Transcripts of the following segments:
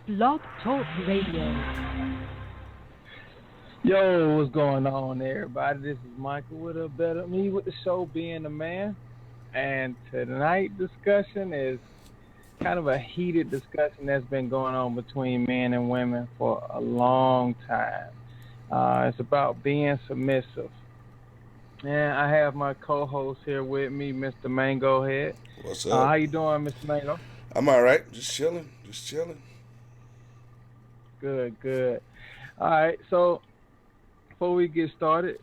Blog Talk Radio. Yo, what's going on, everybody? This is Michael with a better me with the show being a man, and tonight's discussion is kind of a heated discussion that's been going on between men and women for a long time. It's about being submissive, and I have my co-host here with me, Mr. Mango Head. What's up? How you doing, Mr. Mango? I'm all right. Just chilling. Just chilling. Good, good. All right, so before we get started,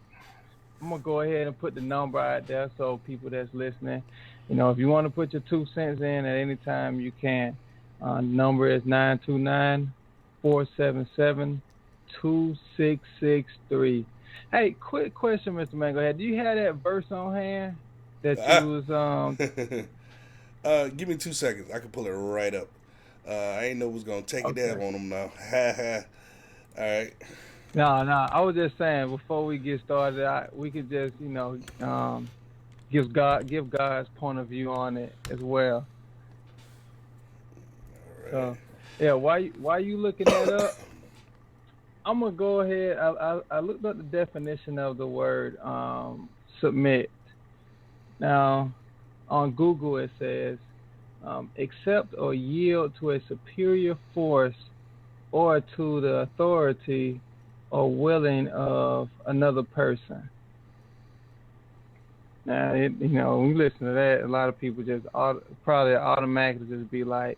I'm gonna go ahead and put the number out there so people that's listening, if you want to put your 2 cents in at any time, you can. Number is 929-477-2663. Hey, quick question, Mr. Mango. Do you have that verse on hand that Ah. you was Give me 2 seconds. I can pull it right up. I ain't know was gonna take it down Okay. on them now. Ha ha. All right. No. I was just saying before we get started, we could just give God's point of view on it as well. All So right. yeah, why you looking that up? I'm gonna go ahead. I looked up the definition of the word submit. Now on Google it says accept or yield to a superior force or to the authority or willing of another person. Now, when you listen to that, a lot of people just probably automatically just be like,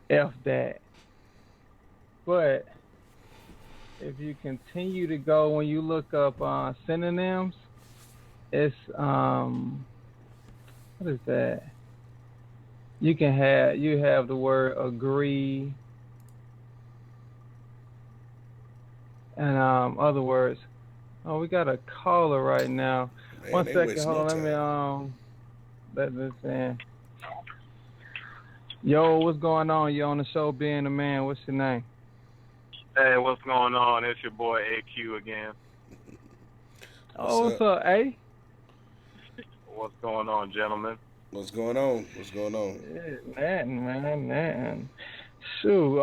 F that. But if you continue to go, when you look up synonyms, it's, what is that? You have the word agree and other words. Oh, we got a caller right now. Man, One they second, waste hold no on. Let me time. let this in. Yo, what's going on? You on the show being a man? What's your name? Hey, what's going on? It's your boy AQ again. Oh, what's up, A? What's going on, gentlemen? What's going on? What's going on? Nothing, man, nothing. Shoot,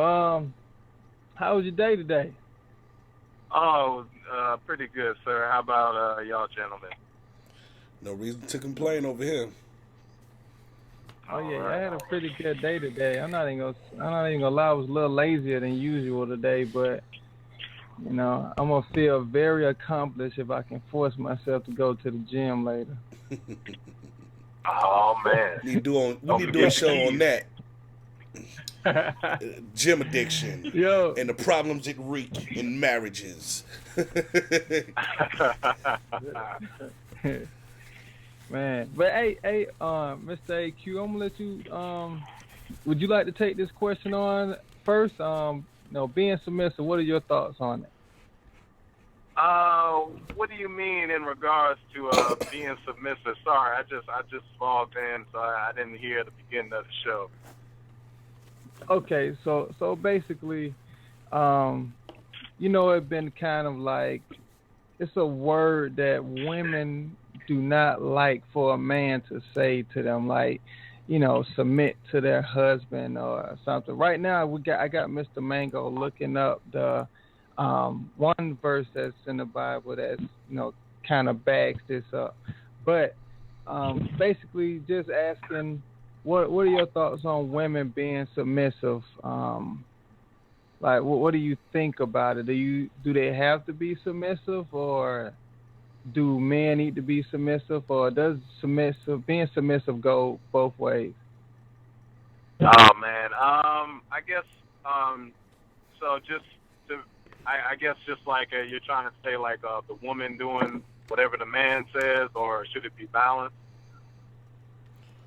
how was your day today? Oh, pretty good, sir. How about y'all, gentlemen? No reason to complain over here. Oh yeah, All right. I had a pretty good day today. I'm not even gonna lie. I was a little lazier than usual today, but I'm gonna feel very accomplished if I can force myself to go to the gym later. Oh man. We need to Don't do a forget the show on keys. that. Gym addiction Yo, and the problems it wreak in marriages. man. But hey, Mr. AQ, I'm gonna let you. Would you like to take this question on first? Being submissive. What are your thoughts on it? What do you mean in regards to being submissive? Sorry, I just logged in, so I didn't hear the beginning of the show. Okay, so basically, it's been kind of like it's a word that women do not like for a man to say to them, like, submit to their husband or something. Right now, I got Mr. Mango looking up the one verse that's in the Bible that's kind of backs this up, but basically just asking. What are your thoughts on women being submissive? Like, what do you think about it? Do they have to be submissive, or do men need to be submissive, or does being submissive go both ways? Oh man. I guess. So just to, I guess just like you're trying to say like the woman doing whatever the man says, or should it be balanced?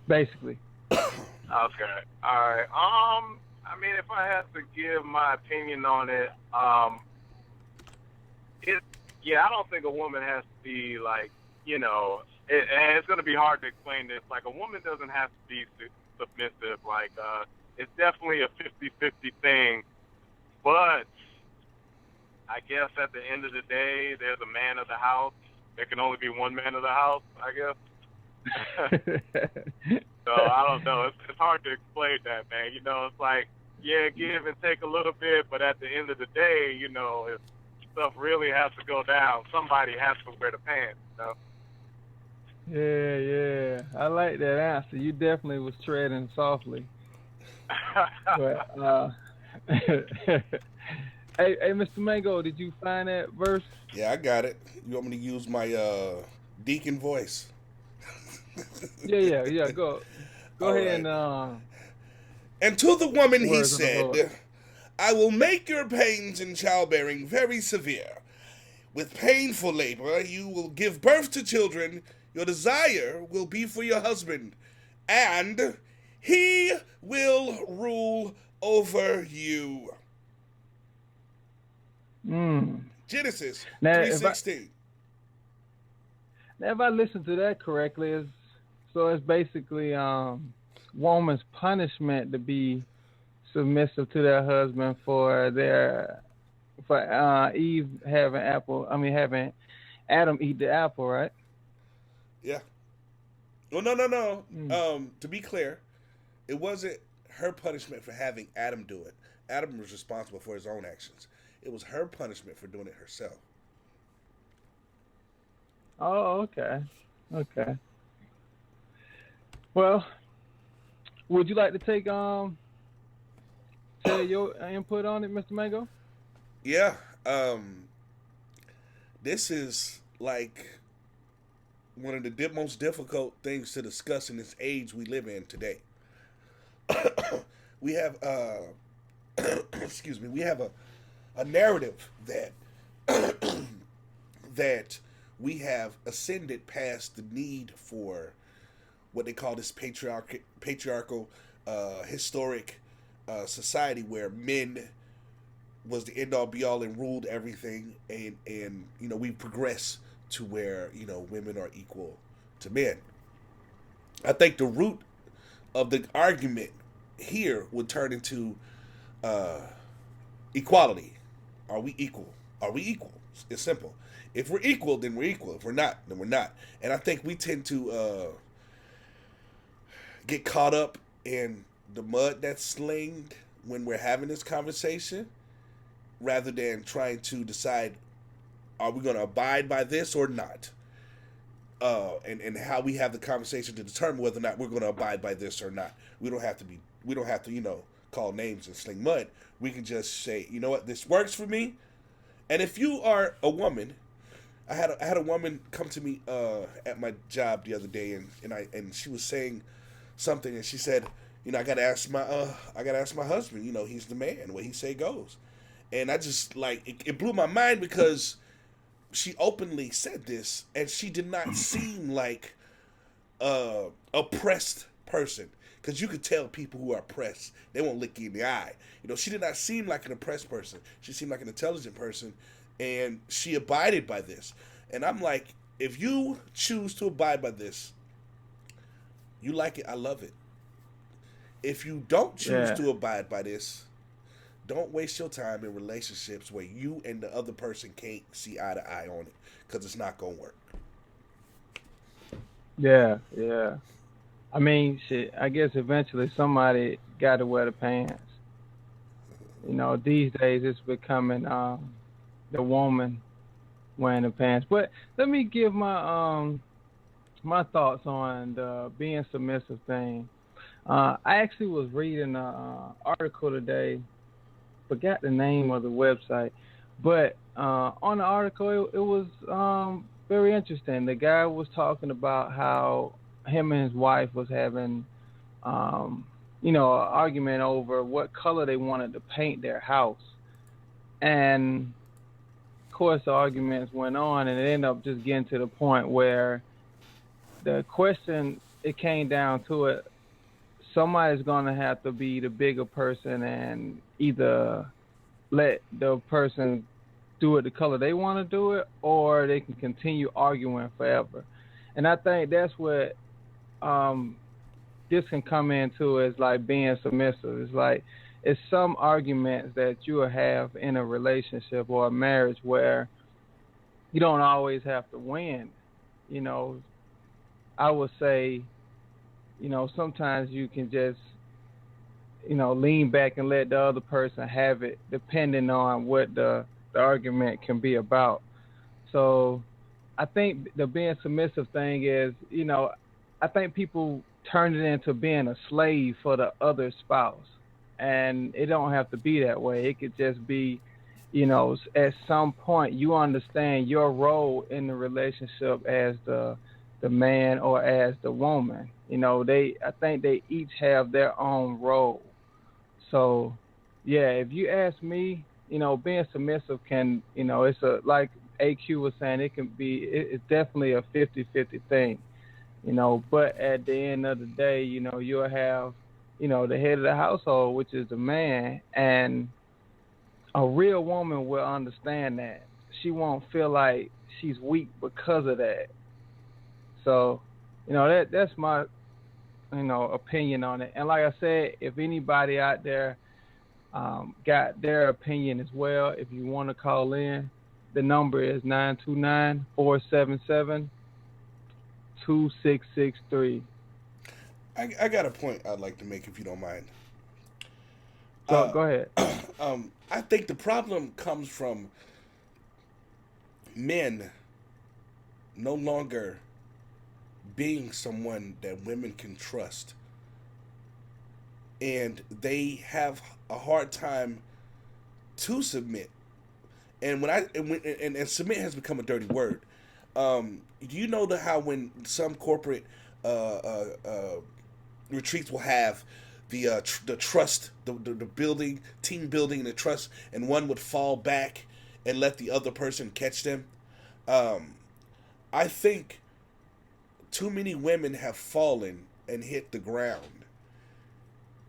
Basically. Okay. All right. I mean, if I had to give my opinion on it, I don't think a woman has to be like, and it's going to be hard to explain this. Like, a woman doesn't have to be submissive. Like, it's definitely a 50-50 thing. But I guess at the end of the day, there's a man of the house. There can only be one man of the house, I guess. So I don't know. It's hard to explain that, man. It's like give and take a little bit, but at the end of the day, if stuff really has to go down, somebody has to wear the pants. Yeah. I like that answer. You definitely was treading softly. But hey, Mr. Mango, did you find that verse? Yeah, I got it. You want me to use my deacon voice? Yeah. Go All ahead right. and And to the woman he words of the Lord. said, I will make your pains in childbearing very severe. With painful labor you will give birth to children. Your desire will be for your husband, and he will rule over you. Genesis Now, 3:16. if I listen to that correctly, it's basically woman's punishment to be submissive to their husband for Eve having having Adam eat the apple, right? Yeah. Well, no. Mm. To be clear, it wasn't her punishment for having Adam do it. Adam was responsible for his own actions. It was her punishment for doing it herself. Oh, okay. Well, would you like to share your input on it, Mr. Mango? Yeah. This is like one of the most difficult things to discuss in this age we live in today. We have excuse me, we have a narrative that that we have ascended past the need for what they call this patriarchal historic society where men was the end all be all and ruled everything, and we progress to where women are equal to men. I think the root of the argument here would turn into equality. Are we equal? Are we equal? It's simple. If we're equal, then we're equal. If we're not, then we're not. And I think we tend to get caught up in the mud that's slinged when we're having this conversation, rather than trying to decide, are we going to abide by this or not? And how we have the conversation to determine whether or not we're going to abide by this or not. We don't have to call names and sling mud. We can just say, you know what, this works for me. And if you are a woman, I had a woman come to me at my job the other day, and she was saying something, and she said, I gotta ask my husband. He's the man. What he say goes. And I just it blew my mind because she openly said this, and she did not seem like a oppressed person. Because you could tell people who are oppressed, they won't look you in the eye. She did not seem like an oppressed person. She seemed like an intelligent person, and she abided by this. And I'm like, if you choose to abide by this, you like it, I love it. If you don't choose to abide by this, don't waste your time in relationships where you and the other person can't see eye to eye on it, because it's not going to work. Yeah. I mean, shit, I guess eventually somebody got to wear the pants. These days it's becoming the woman wearing the pants. But let me give my thoughts on the being submissive thing. I actually was reading an article today, forgot the name of the website, but on the article it was very interesting. The guy was talking about how him and his wife was having an argument over what color they wanted to paint their house. And of course the arguments went on, and it ended up just getting to the point where the question, it came down to it, somebody's going to have to be the bigger person and either let the person do it the color they want to do it, or they can continue arguing forever. And I think that's what this can come into, is like being submissive. It's like, it's some arguments that you will have in a relationship or a marriage where you don't always have to win. I would say, sometimes you can just lean back and let the other person have it, depending on what the argument can be about. So I think the being submissive thing is, I think people turn it into being a slave for the other spouse. And it don't have to be that way. It could just be, at some point you understand your role in the relationship as the man or as the woman. I think they each have their own role. So, yeah, if you ask me, being submissive can, it's like AQ was saying, it's definitely a 50-50 thing, but at the end of the day, you'll have, the head of the household, which is the man, and a real woman will understand that. She won't feel like she's weak because of that. So, that's my, opinion on it. And like I said, if anybody out there got their opinion as well, if you want to call in, the number is 929-477-2663. I got a point I'd like to make, if you don't mind. Go ahead. I think the problem comes from men no longer being someone that women can trust, and they have a hard time to submit. And and submit has become a dirty word. Do you know how when some corporate retreats will have the trust, the building, team building, and the trust, and one would fall back and let the other person catch them? I think too many women have fallen and hit the ground.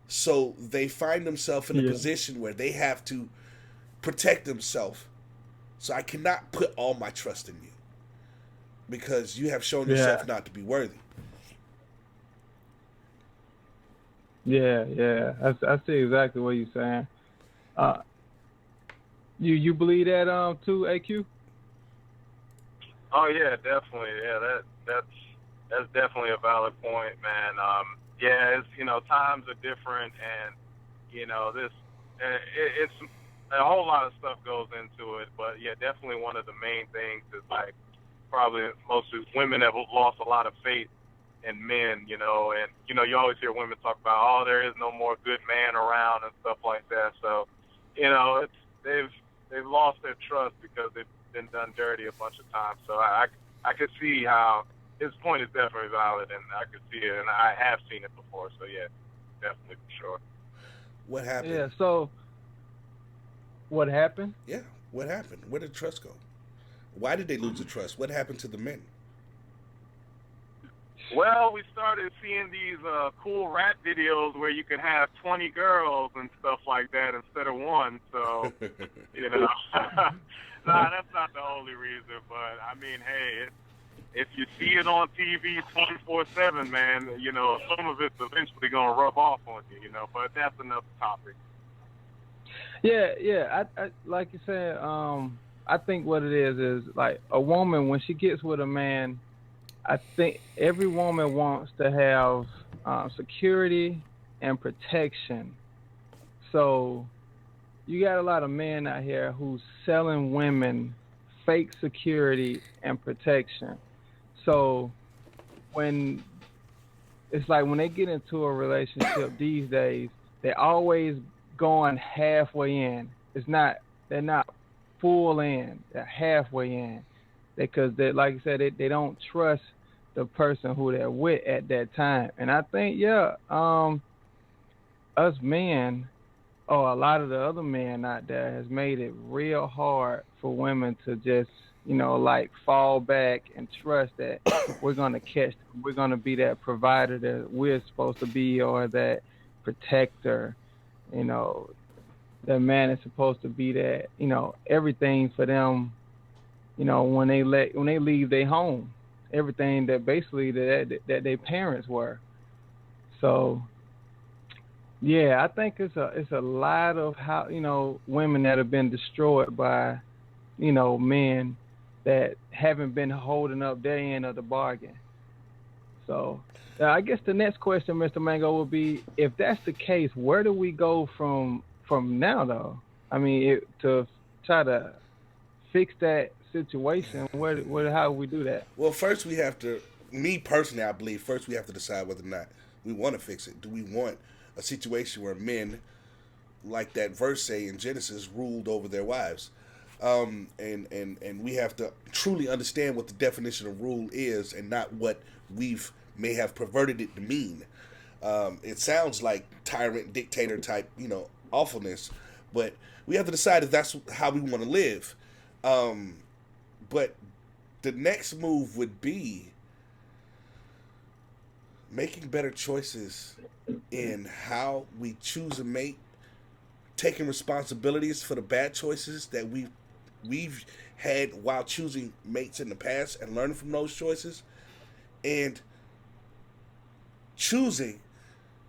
So they find themselves in a position where they have to protect themselves. So I cannot put all my trust in you because you have shown yourself not to be worthy. Yeah. I see exactly what you're saying. You believe that too, AQ? Oh yeah, definitely. Yeah, that's definitely a valid point, man. It's times are different, and it's a whole lot of stuff goes into it. But yeah, definitely one of the main things is like probably most women have lost a lot of faith in men, and you always hear women talk about, oh, there is no more good man around and stuff like that. So they've lost their trust because they've been done dirty a bunch of times. So I could see how his point is definitely valid, and I could see it, and I have seen it before. So yeah, definitely for sure. What happened? Yeah. So what happened? Yeah. What happened? Where did trust go? Why did they lose the trust? What happened to the men? Well, we started seeing these cool rap videos where you could have 20 girls and stuff like that instead of one. So, nah, that's not the only reason. But, I mean, hey, if you see it on TV 24/7, man, some of it's eventually going to rub off on you, But that's another topic. Yeah. I like you said, I think what it is like a woman, when she gets with a man, I think every woman wants to have security and protection. So you got a lot of men out here who's selling women fake security and protection. So when they get into a relationship these days, they're always going halfway in. They're not full in. They're halfway in. Because like you said, they don't trust the person who they're with at that time. And I think, us men, or a lot of the other men out there, has made it real hard for women to just, fall back and trust that we're going to catch them. We're going to be that provider that we're supposed to be, or that protector. That man is supposed to be that, everything for them. When they leave their home, everything that basically that their parents were. So, yeah, I think it's a lot of women that have been destroyed by, men that haven't been holding up their end of the bargain. So I guess the next question, Mr. Mango, would be if that's the case, where do we go from now, though? I mean, to try to fix that situation, how do we do that? Well, first we have to, me personally, I believe, first we have to decide whether or not we want to fix it. Do we want a situation where men, like that verse say in Genesis, ruled over their wives? And we have to truly understand what the definition of rule is and not what we've may have perverted it to mean. It sounds like tyrant, dictator type, awfulness, but we have to decide if that's how we want to live. But the next move would be making better choices in how we choose a mate, taking responsibilities for the bad choices that we've had while choosing mates in the past and learning from those choices, and choosing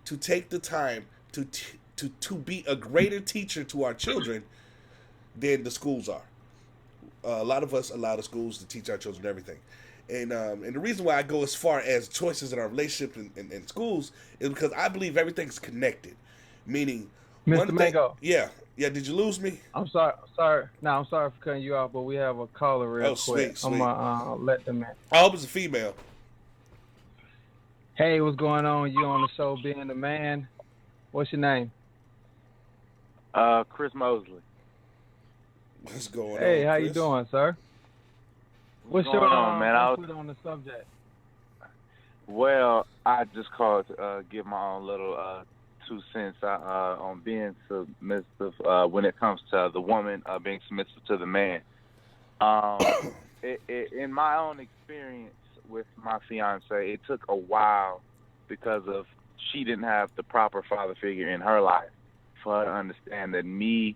to take the time to be a greater teacher to our children than the schools are. A lot of us allow the schools to teach our children everything. And the reason why I go as far as choices in our relationship in schools is because I believe everything's connected. Meaning, Mr. Mango. Yeah. Did you lose me? I'm sorry. No, I'm sorry for cutting you off, but we have a caller real quick. Sweet. I'm gonna let them in. I hope it's a female. Hey, what's going on? You on the show, Being the Man? What's your name? Chris Mosley. What's going on? Hey, how Chris? you doing, sir? What's going on, man? Put on the subject. Well, I just called to give my own little 2 cents on being submissive when it comes to the woman being submissive to the man. In my own experience with my fiance, it took a while because of she didn't have the proper father figure in her life for her to understand that me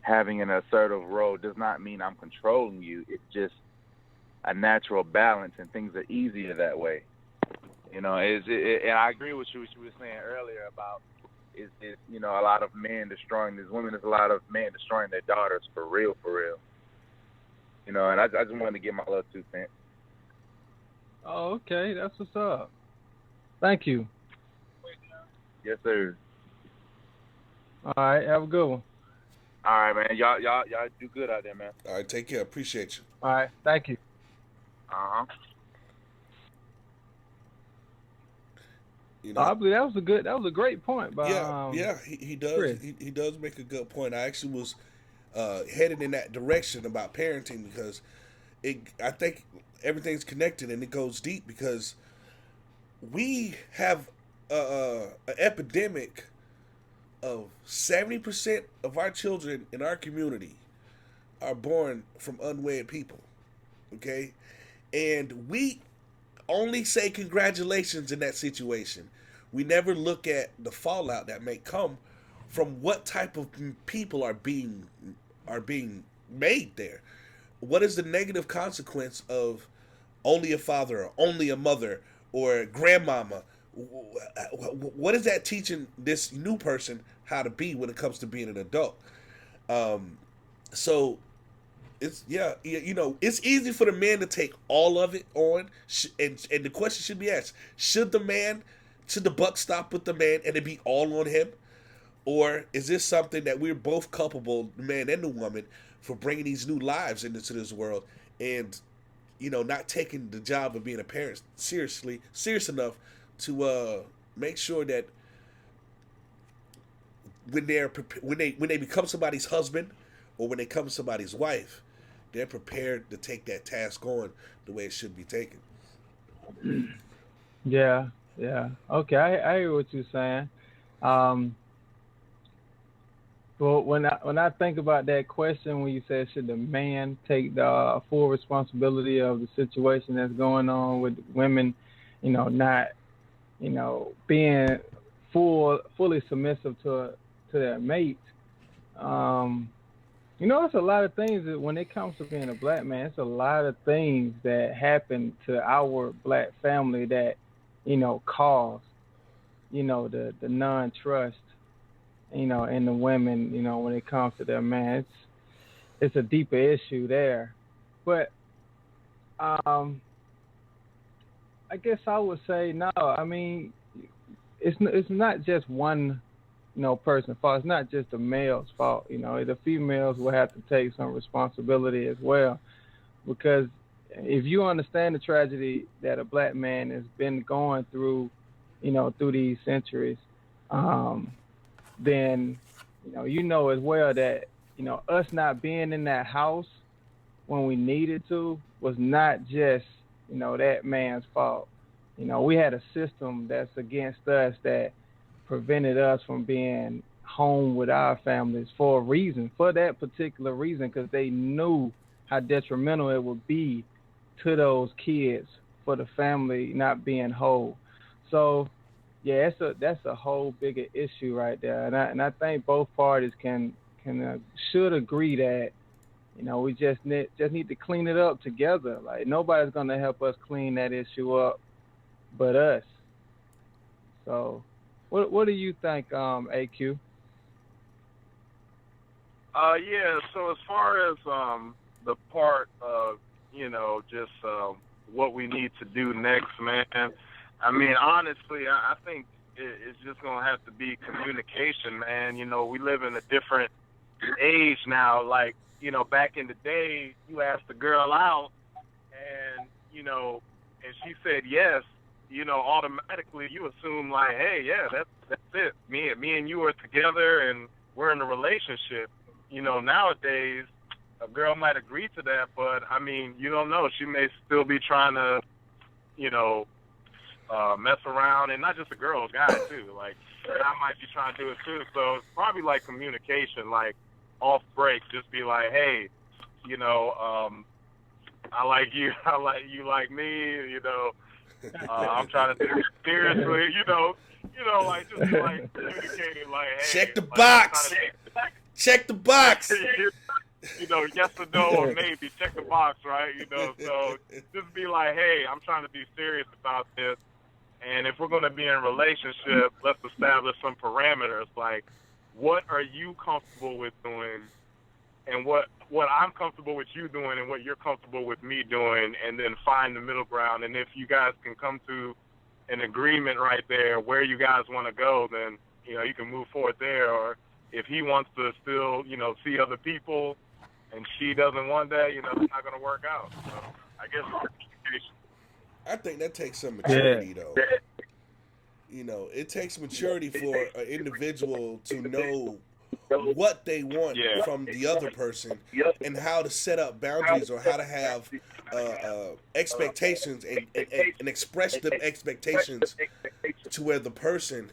having an assertive role does not mean I'm controlling you. It's just a natural balance, and things are easier that way. And I agree with you what you were saying earlier about is a lot of men destroying these women. There's a lot of men destroying their daughters for real. And I just wanted to give my little 2 cents. Oh, okay, that's what's up. Thank you. Yes, sir. All right, have a good one. All right, man. Y'all do good out there, man. All right, take care. Appreciate you. All right, thank you. I believe that was a great point. By, he does. Chris. He does make a good point. I actually was headed in that direction about parenting because I think everything's connected and it goes deep because we have an epidemic of 70% of our children in our community are born from unwed people. Okay? And we only say congratulations in that situation. We never look at the fallout that may come from what type of people are being made there. What is the negative consequence of only a father or only a mother or grandmama? What is that teaching this new person how to be when it comes to being an adult? So it's it's easy for the man to take all of it on, and the question should be asked: should the buck stop with the man and it be all on him, or is this something that we're both culpable, the man and the woman, for bringing these new lives into this world and not taking the job of being a parent serious enough to make sure that when they become somebody's husband or when they become somebody's wife, they're prepared to take that task on the way it should be taken. Yeah. Okay, I hear what you're saying. But when I think about that question, when you said should the man take the full responsibility of the situation that's going on with women, not, being fully submissive to their mate. It's a lot of things that when it comes to being a black man, it's a lot of things that happen to our black family that, cause, the non-trust, in the women, when it comes to their man. It's a deeper issue there. But I guess I would say no. I mean, it's not just one, person's fault. It's not just the male's fault. The females will have to take some responsibility as well, because if you understand the tragedy that a black man has been going through, through these centuries, then as well that us not being in that house when we needed to was not just that man's fault. We had a system that's against us that prevented us from being home with our families for a reason, for that particular reason, because they knew how detrimental it would be to those kids for the family not being whole. So, yeah, that's a whole bigger issue right there, and I think both parties should agree that we just need to clean it up together. Like nobody's gonna help us clean that issue up but us. So, what do you think, AQ? Yeah. So as far as the part of just what we need to do next, man. I mean, honestly, I think it's just gonna have to be communication, man. We live in a different age now. Like, back in the day, you asked the girl out, and and she said yes. Automatically you assume like, hey, yeah, that's it. Me and you are together, and we're in a relationship. Nowadays, a girl might agree to that, but I mean, you don't know. She may still be trying to, mess around, and not just a girl, a guy too. Like, I might be trying to do it too. So it's probably like communication, like off break, just be like, hey, I like you, I like you, like me, I'm trying to take it seriously, like just like communicating, like, hey, check the like, box. Check the box. Yes or no or maybe. Check the box, right? So just be like, hey, I'm trying to be serious about this. And if we're going to be in a relationship, let's establish some parameters. Like, what are you comfortable with doing, and what I'm comfortable with you doing, and what you're comfortable with me doing, and then find the middle ground. And if you guys can come to an agreement right there where you guys want to go, then you can move forward there. Or if he wants to still see other people, and she doesn't want that, it's not going to work out. So I guess communication. I think that takes some maturity, though. It takes maturity for an individual to know what they want from the other person, and how to set up boundaries, or how to have expectations and express them expectations to where the person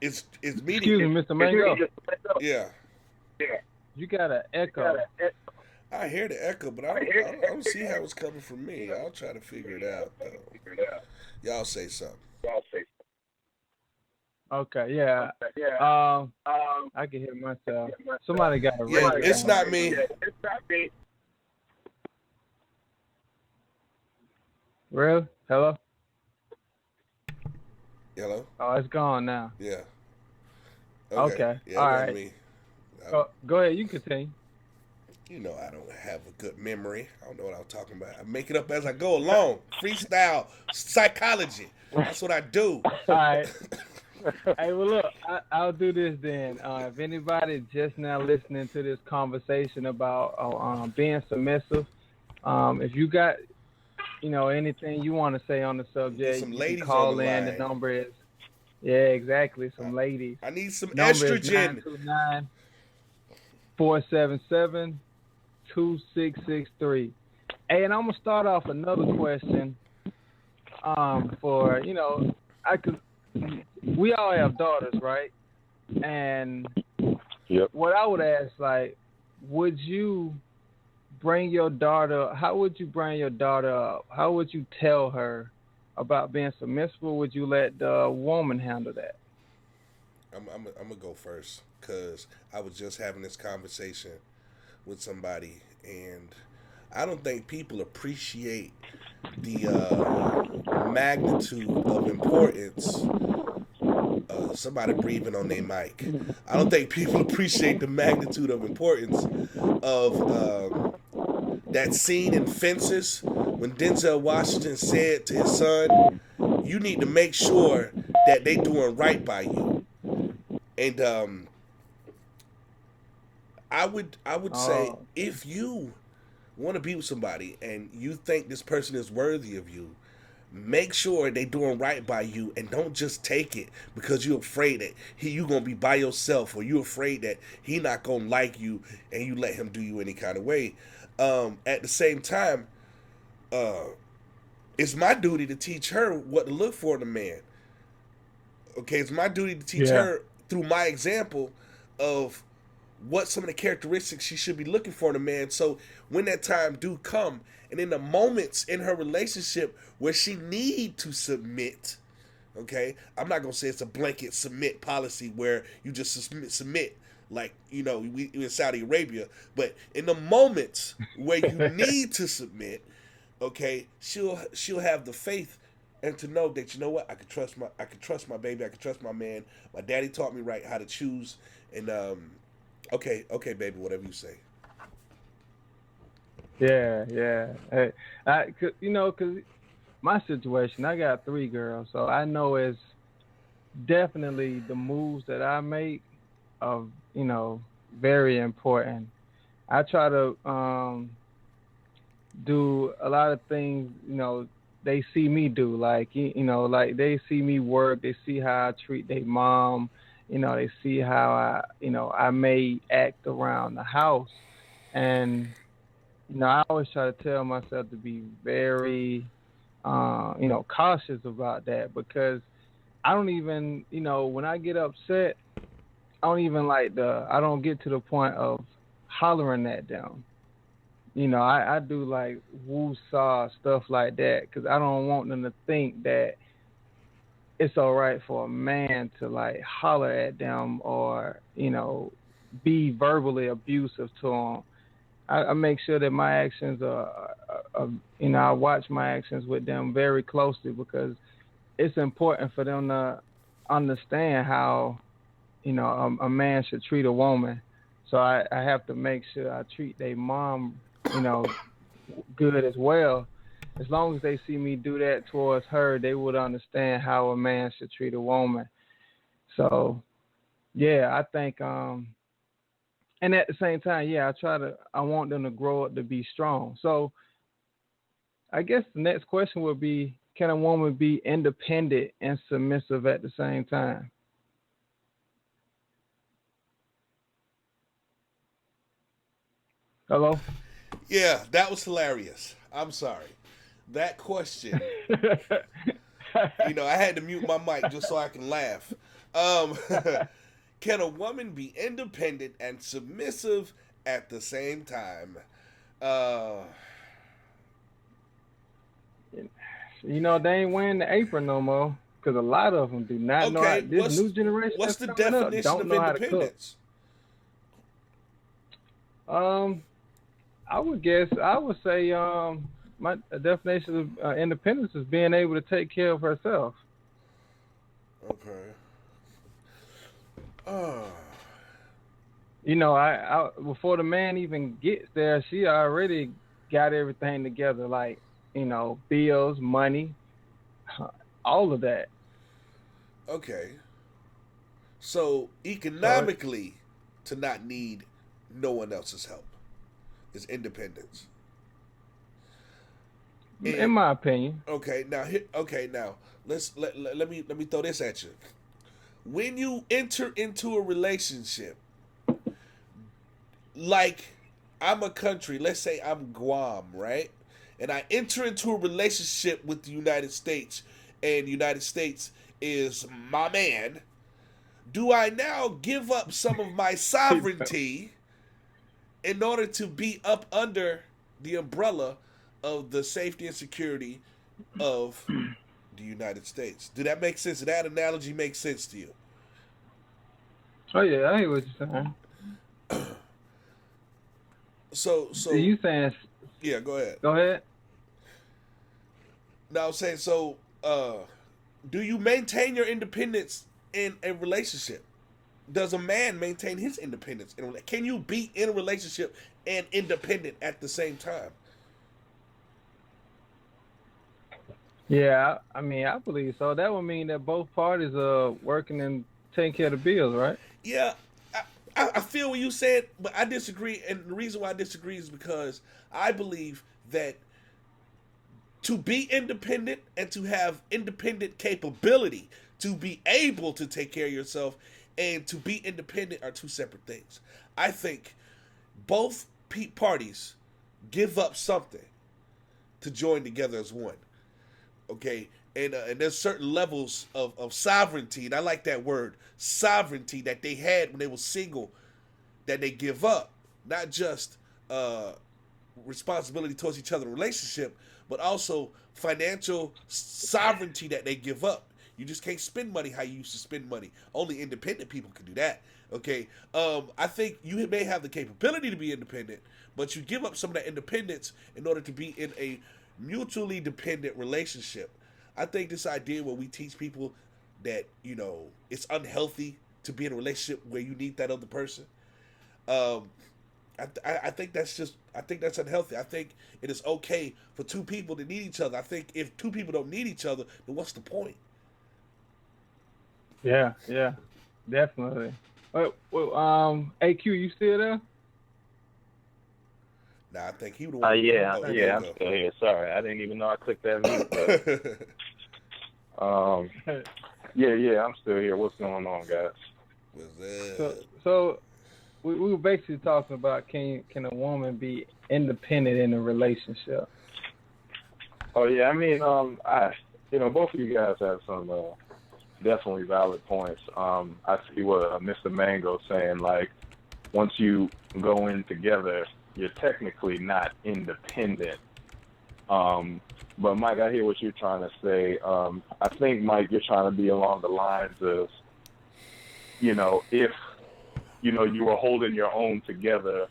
is meeting. Excuse me, Mr. Mango. Yeah. You got an echo. I hear the echo, but I don't see how it's coming from me. I'll try to figure it out, though. Y'all say something. Okay, yeah. I can hear myself. Somebody got a radio. Yeah, it's not me. Really? Hello? Hello? Oh, it's gone now. Yeah. Okay. Yeah, all it wasn't right. me. Go ahead. You continue. I don't have a good memory. I don't know what I'm talking about. I make it up as I go along. Freestyle psychology. That's what I do. All right. Hey, well, look, I'll do this then. If anybody just now listening to this conversation about being submissive, if you got, anything you want to say on the subject, some you ladies can call on the in. line. The number is, exactly, some ladies. I need some Number estrogen. is 929-477-2663. Hey, and I'm gonna start off another question. We all have daughters, right? And what I would ask, like, would you bring your daughter? How would you bring your daughter up? How would you tell her about being submissive? Or would you let the woman handle that? I'm gonna go first, because I was just having this conversation with somebody, and I don't think people appreciate the magnitude of importance. Somebody breathing on their mic. I don't think people appreciate the magnitude of importance of that scene in Fences when Denzel Washington said to his son, "You need to make sure that they doing right by you." And I would say, Oh, if you want to be with somebody and you think this person is worthy of you, make sure they doing right by you, and don't just take it because you're afraid that you gonna be by yourself, or you're afraid that he not gonna like you, and you let him do you any kind of way. At the same time, uh, it's my duty to teach her what to look for in a man. Okay, it's my duty to teach yeah. her through my example of what some of the characteristics she should be looking for in a man. So when that time do come, and in the moments in her relationship where she need to submit, okay, I'm not gonna say it's a blanket submit policy where you just submit like we in Saudi Arabia, but in the moments where you need to submit, okay, she'll have the faith and to know that, you know what, I can trust my baby, I can trust my man. My daddy taught me right how to choose, and okay, baby, whatever you say. Yeah, yeah. Hey, cause my situation, I got three girls, so I know it's definitely the moves that I make are, very important. I try to do a lot of things, they see me do. Like, like they see me work, they see how I treat their mom, they see how I may act around the house. And, I always try to tell myself to be very, cautious about that because I don't even, when I get upset, I don't get to the point of hollering at them. I do like woo saw stuff like that because I don't want them to think that it's all right for a man to like holler at them or be verbally abusive to them. I make sure that my actions I watch my actions with them very closely because it's important for them to understand how a man should treat a woman. So I have to make sure I treat their mom, you know, good as well. As long as they see me do that towards her, they would understand how a man should treat a woman. So yeah, I think and at the same time, yeah, I want them to grow up to be strong. So I guess the next question would be, can a woman be independent and submissive at the same time? Hello? Yeah, that was hilarious. I'm sorry. That question, I had to mute my mic just so I can laugh. Um, can a woman be independent and submissive at the same time? Uh, They ain't wearing the apron no more because a lot of them do not know how. okay, This new generation what's that's the coming up definition don't of know how to cook. independence? Um, I would say, my definition of independence is being able to take care of herself. Okay. Uh, I before the man even gets there, she already got everything together, like bills, money, all of that. okay. So So, economically, to not need no one else's help is independence. in And my opinion, okay, now let me throw this at you. When you enter into a relationship, like I'm a country, let's say I'm Guam, right? And I enter into a relationship with the United States, and the United States is my man. Do I now give up some of my sovereignty in order to be up under the umbrella of the safety and security of the United States? Do that make sense? Did that analogy make sense to you? oh yeah, I hear what you're saying. So You saying? yeah, go ahead. Go ahead. Now I'm saying, so do you maintain your independence in a relationship? Does a man maintain his independence can you be in a relationship and independent at the same time? Yeah, I mean, I believe so. That would mean that both parties are working and taking care of the bills, right? Yeah, I feel what you said, but I disagree. And the reason why I disagree is because I believe that to be independent and to have independent capability, to be able to take care of yourself and to be independent are two separate things. I think both parties give up something to join together as one. Okay, and there's certain levels of sovereignty, and I like that word, sovereignty, that they had when they were single, that they give up, not just responsibility towards each other in a relationship, but also financial sovereignty that they give up. You just can't spend money how you used to spend money. Only independent people can do that. Okay, I think you may have the capability to be independent, but you give up some of that independence in order to be in a mutually dependent relationship. I think this idea where we teach people that it's unhealthy to be in a relationship where you need that other person. Um, I think that's unhealthy. I think it is okay for two people to need each other. I think if two people don't need each other, then what's the point? Yeah, yeah, definitely. AQ, you still there? Nah, I think he would have. Yeah, Oh, yeah, I'm still here. Sorry, I didn't even know I clicked that mute button. Yeah, I'm still here. What's going on, guys? So we were basically talking about can a woman be independent in a relationship? Oh yeah, I mean, both of you guys have some definitely valid points. I see what Mr. Mango's saying. Like, once you go in together, you're technically not independent. But Mike, I hear what you're trying to say. I think, Mike, you're trying to be along the lines of, if, you were holding your own together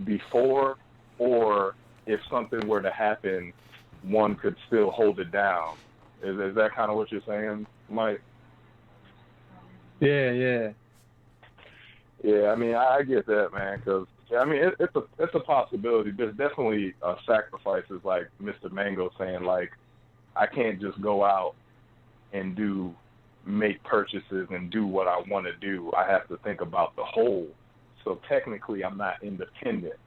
before, or if something were to happen, one could still hold it down. Is that kind of what you're saying, Mike? Yeah. Yeah, I mean, I get that, man, because I mean, it's a possibility. There's definitely sacrifices, like Mr. Mango saying, like, I can't just go out and make purchases and do what I want to do. I have to think about the whole. So technically, I'm not independent.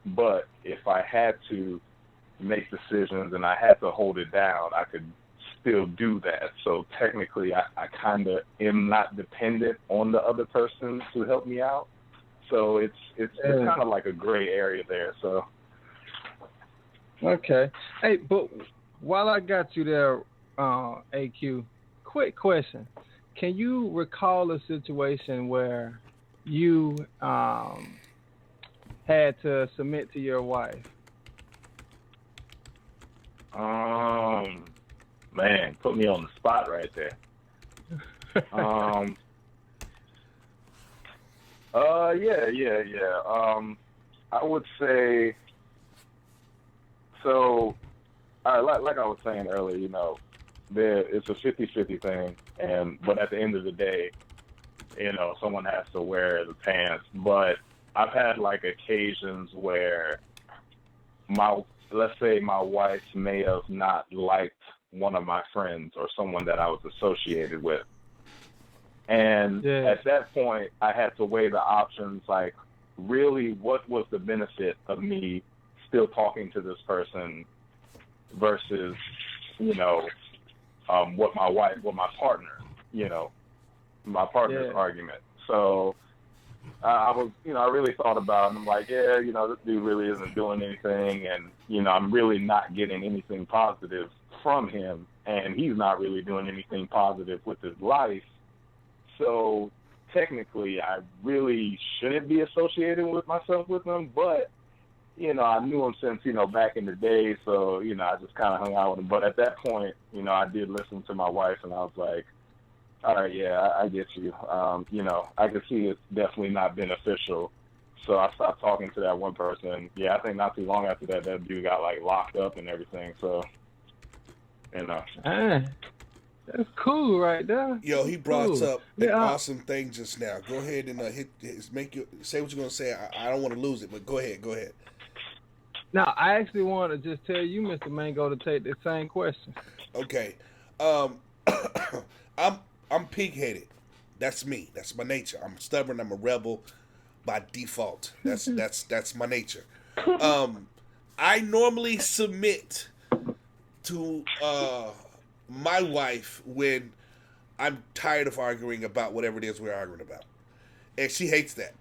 But if I had to make decisions and I had to hold it down, I could still do that. So technically, I kind of am not dependent on the other person to help me out. So it's kind of like a gray area there. So okay. Hey, but while I got you there, AQ, quick question: can you recall a situation where you had to submit to your wife? Man, put me on the spot right there. Yeah. I would say, so, like I was saying earlier, it's a 50-50 thing, but at the end of the day, someone has to wear the pants. But I've had like occasions where let's say my wife may have not liked one of my friends or someone that I was associated with. And at that point, I had to weigh the options, like, really, what was the benefit of me still talking to this person versus, what my partner's argument. So I was, I really thought about it. I'm like, this dude really isn't doing anything. And, I'm really not getting anything positive from him. And he's not really doing anything positive with his life. So technically, I really shouldn't be associated with him. But, I knew him since, back in the day. So, I just kind of hung out with him. But at that point, I did listen to my wife, and I was like, all right, yeah, I get you. I could see it's definitely not beneficial. So I stopped talking to that one person. Yeah, I think not too long after that dude got, like, locked up and everything. So, That's cool right there. Yo, he brought up an awesome thing just now. Go ahead and say what you're gonna say. I don't want to lose it, but go ahead. Now, I actually want to just tell you, Mr. Mango, to take the same question. Okay. Um, I'm I'm pig-headed. That's me. That's my nature. I'm stubborn. I'm a rebel by default. That's my nature. Um, I normally submit to my wife when I'm tired of arguing about whatever it is we're arguing about, and she hates that.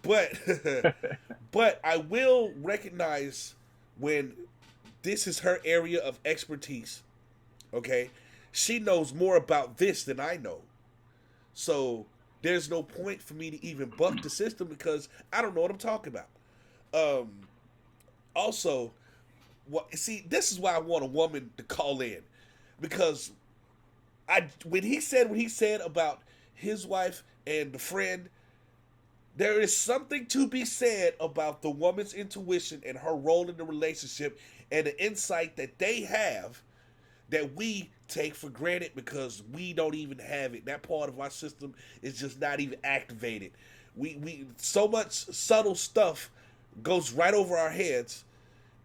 But but I will recognize when this is her area of expertise. Okay, she knows more about this than I know, so there's no point for me to even buck the system because I don't know what I'm talking about. Um, Also, see, this is why I want a woman to call in, because when he said what he said about his wife and the friend, there is something to be said about the woman's intuition and her role in the relationship and the insight that they have that we take for granted because we don't even have it. That part of our system is just not even activated. We so much subtle stuff goes right over our heads,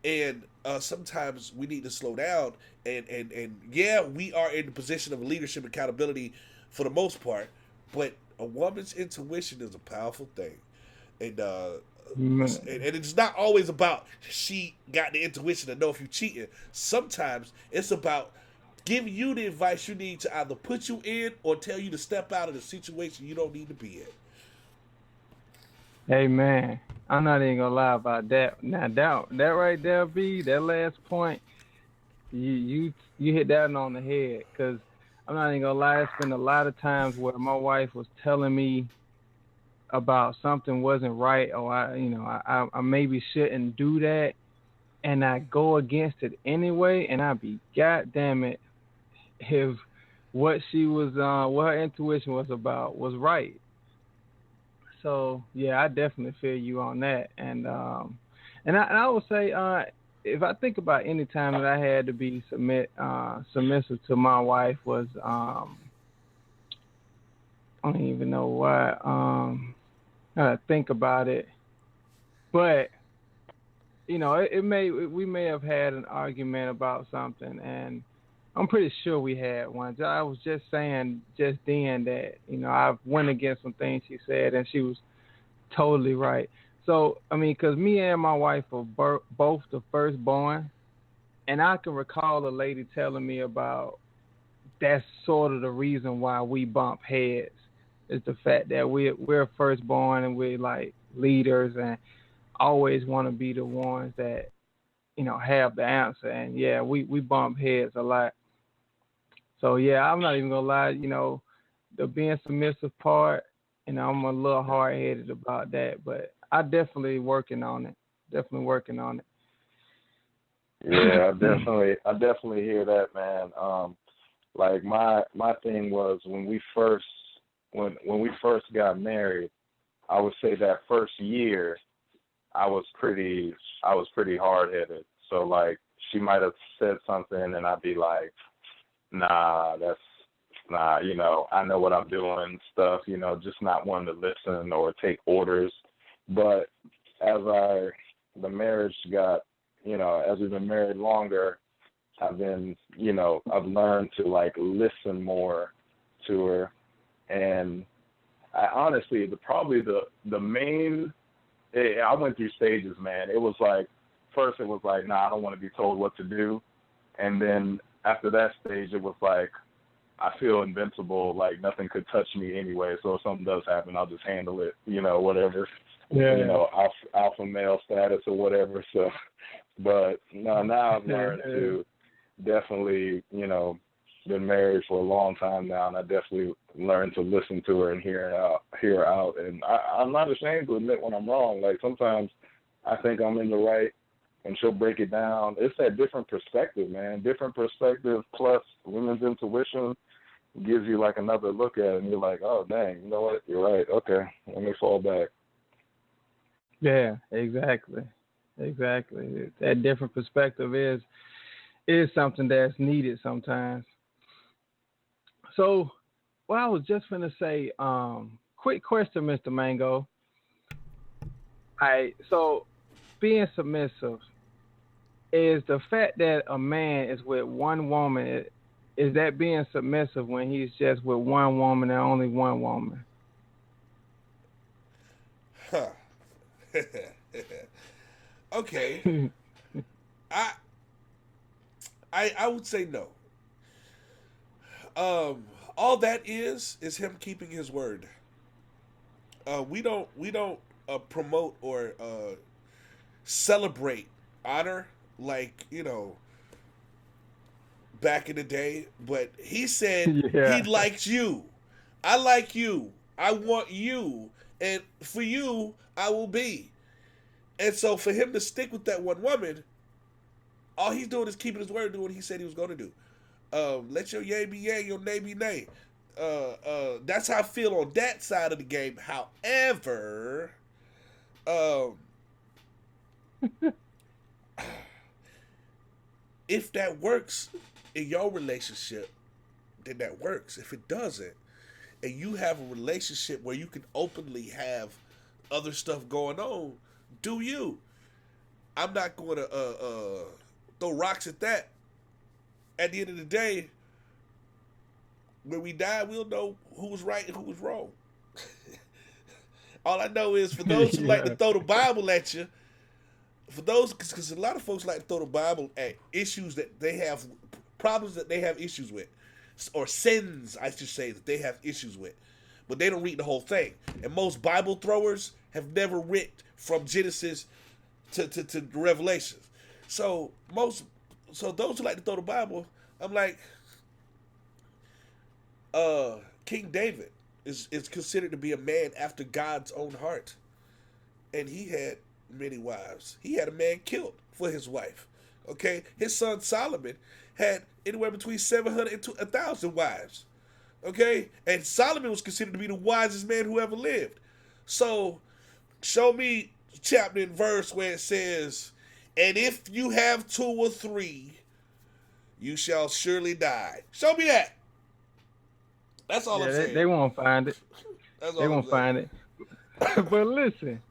and sometimes we need to slow down. And yeah, we are in the position of leadership accountability for the most part, but a woman's intuition is a powerful thing, and it's not always about she got the intuition to know if you're cheating. Sometimes it's about giving you the advice you need to either put you in or tell you to step out of the situation you don't need to be in. Hey man, I'm not even gonna lie about that. Now that right there, B, that last point, you hit that on the head. Cause I'm not even gonna lie. It's been a lot of times where my wife was telling me about something wasn't right, or I maybe shouldn't do that, and I go against it anyway, and I be God damn it if what her intuition was about was right. So yeah, I definitely feel you on that, and I would say if I think about any time that I had to be submissive to my wife was I don't even know why I gotta think about it, but we may have had an argument about something, and I'm pretty sure we had one. I was just saying just then that I went against some things she said, and she was totally right. So I mean, because me and my wife are both the firstborn, and I can recall a lady telling me about that's sort of the reason why we bump heads is the fact that we're firstborn and we're like leaders and always want to be the ones that have the answer, and yeah, we bump heads a lot. So yeah, I'm not even gonna lie, the being submissive part, I'm a little hard headed about that, but I definitely working on it. Definitely working on it. Yeah, I definitely hear that, man. Like my thing was when we first got married, I would say that first year I was pretty hard headed. So like she might have said something and I'd be like, nah, that's nah, I know what I'm doing, stuff, just not wanting to listen or take orders. But as the marriage got, as we've been married longer, I've learned to like listen more to her. And I honestly, the main, I went through stages, man. It was like, first it was like, nah, I don't want to be told what to do. And then after that stage, it was like, I feel invincible, like nothing could touch me anyway. So if something does happen, I'll just handle it, whatever, Yeah. alpha male status or whatever. So, but no, now I've learned to definitely, been married for a long time now, and I definitely learned to listen to her and hear her out. And I'm not ashamed to admit when I'm wrong. Like sometimes I think I'm in the right, and she'll break it down. It's that different perspective, man. Different perspective plus women's intuition gives you like another look at it, and you're like, oh dang, you know what? You're right. Okay, let me fall back. Yeah, exactly. Exactly. That different perspective is something that's needed sometimes. So, well, I was just gonna say, quick question, Mr. Mango. All right, so being submissive, is the fact that a man is with one woman, is that being submissive when he's just with one woman and only one woman? Huh. Okay. I I would say no. All that is him keeping his word. We don't promote or celebrate honor like back in the day. But he said Yeah. he likes you. I like you. I want you, and for you I will be. And so for him to stick with that one woman, all he's doing is keeping his word, doing what he said he was going to do. Let your yay be yay, your nay be nay. That's how I feel on that side of the game. However, if that works in your relationship, then that works. If it doesn't, and you have a relationship where you can openly have other stuff going on, do you? I'm not going to throw rocks at that. At the end of the day, when we die, we'll know who was right and who was wrong. All I know is for those who like to throw the Bible at you, for those, because a lot of folks like to throw the Bible at issues that they have, problems that they have issues with, or sins, I should say, that they have issues with. But they don't read the whole thing. And most Bible throwers have never read from Genesis to Revelations. So those who like to throw the Bible, I'm like, King David is considered to be a man after God's own heart. And he had many wives. He had a man killed for his wife. Okay? His son Solomon had anywhere between 700 and 1,000 wives. Okay? And Solomon was considered to be the wisest man who ever lived. So, show me chapter and verse where it says, and if you have 2 or 3, you shall surely die. Show me that. That's all I'm saying. They won't find it. They won't find it. But listen,